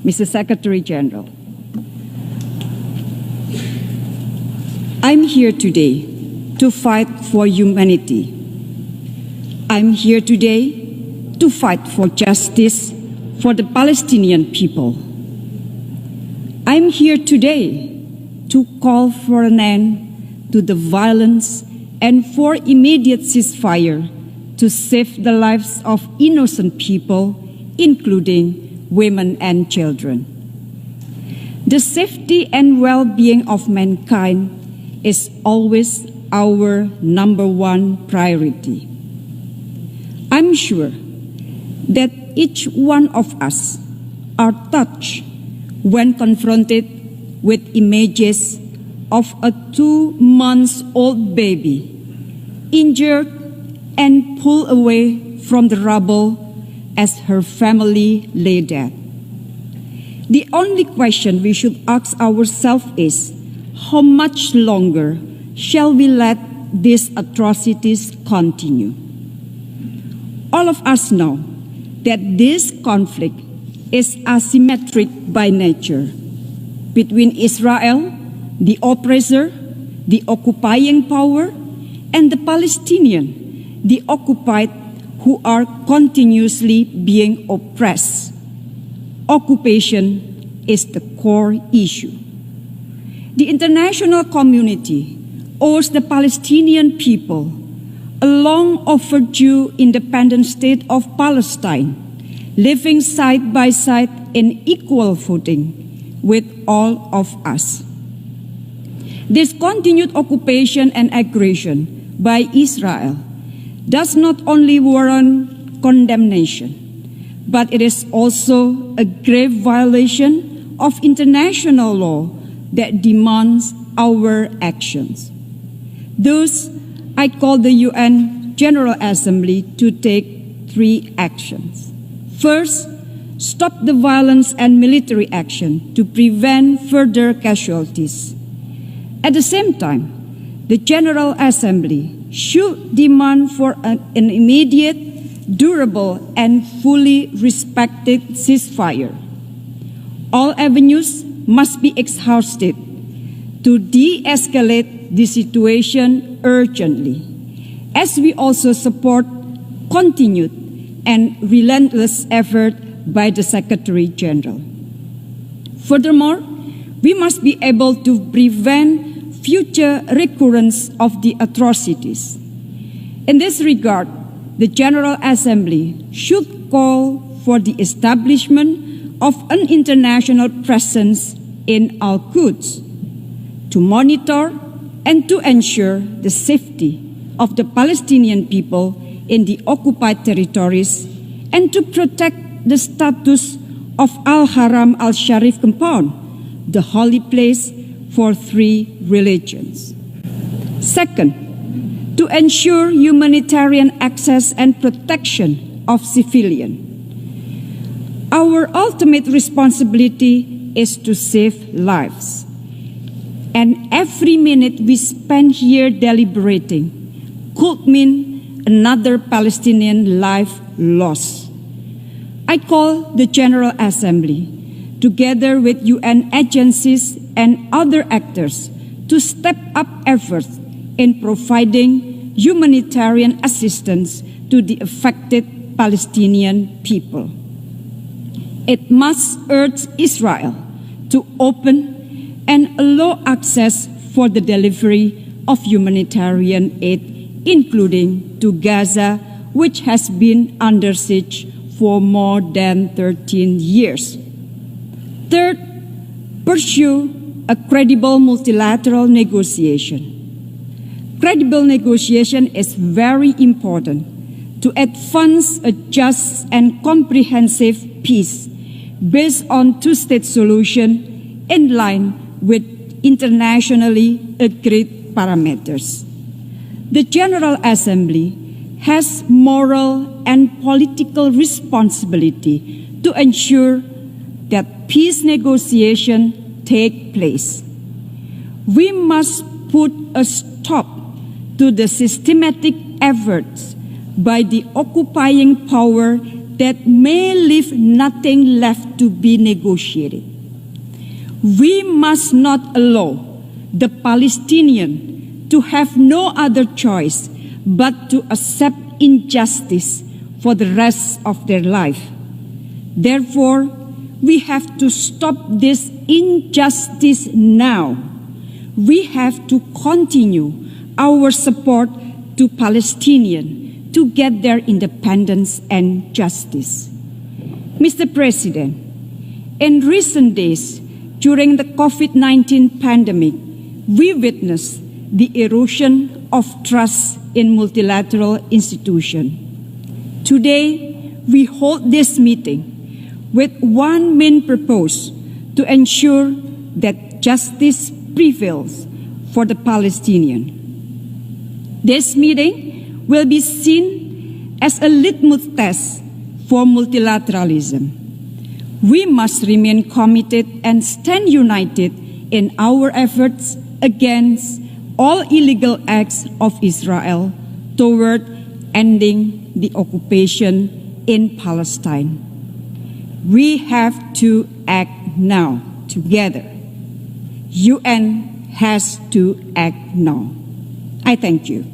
Mr. Secretary General, I'm here today to fight for humanity. I'm here today to fight for justice for the Palestinian people. I'm here today to call for an end to the violence and for immediate ceasefire to save the lives of innocent people, including women and children. The safety and well-being of mankind is always our #1 priority. I'm sure that each one of us are touched when confronted with images of a 2-month-old baby injured and pulled away from the rubble as her family lay dead. The only question we should ask ourselves is, how much longer shall we let these atrocities continue? All of us know that this conflict is asymmetric by nature between Israel, the oppressor, the occupying power, and the Palestinian, the occupied, who are continuously being oppressed. Occupation is the core issue. The international community owes the Palestinian people a long overdue independent state of Palestine, living side by side in equal footing with all of us. This continued occupation and aggression by Israel does not only warrant condemnation, but it is also a grave violation of international law that demands our actions. Thus, I call the UN General Assembly to take 3 actions. First, stop the violence and military action to prevent further casualties. At the same time, the General Assembly should demand for an immediate, durable, and fully respected ceasefire. All avenues must be exhausted to de-escalate the situation urgently, as we also support continued and relentless effort by the Secretary General. Furthermore, we must be able to prevent future recurrence of the atrocities. In this regard, the General Assembly should call for the establishment of an international presence in Al-Quds to monitor and to ensure the safety of the Palestinian people in the occupied territories and to protect the status of Al-Haram al-Sharif compound, the holy place for 3 religions. Second, to ensure humanitarian access and protection of civilians. Our ultimate responsibility is to save lives. And every minute we spend here deliberating could mean another Palestinian life lost. I call the General Assembly, together with UN agencies and other actors, to step up efforts in providing humanitarian assistance to the affected Palestinian people. It must urge Israel to open and allow access for the delivery of humanitarian aid, including to Gaza, which has been under siege for more than 13 years. Third, pursue a credible multilateral negotiation. Credible negotiation is very important to advance a just and comprehensive peace based on 2-state solution in line with internationally agreed parameters. The General Assembly has moral and political responsibility to ensure that peace negotiations take place. We must put a stop to the systematic efforts by the occupying power that may leave nothing left to be negotiated. We must not allow the Palestinians to have no other choice but to accept injustice for the rest of their life. Therefore, we have to stop this injustice now. We have to continue our support to Palestinians to get their independence and justice. Mr. President, in recent days, during the COVID-19 pandemic, we witnessed the erosion of trust in multilateral institutions. Today, we hold this meeting with one main purpose: to ensure that justice prevails for the Palestinians. This meeting will be seen as a litmus test for multilateralism. We must remain committed and stand united in our efforts against all illegal acts of Israel toward ending the occupation in Palestine. We have to act now together. UN has to act now. I thank you.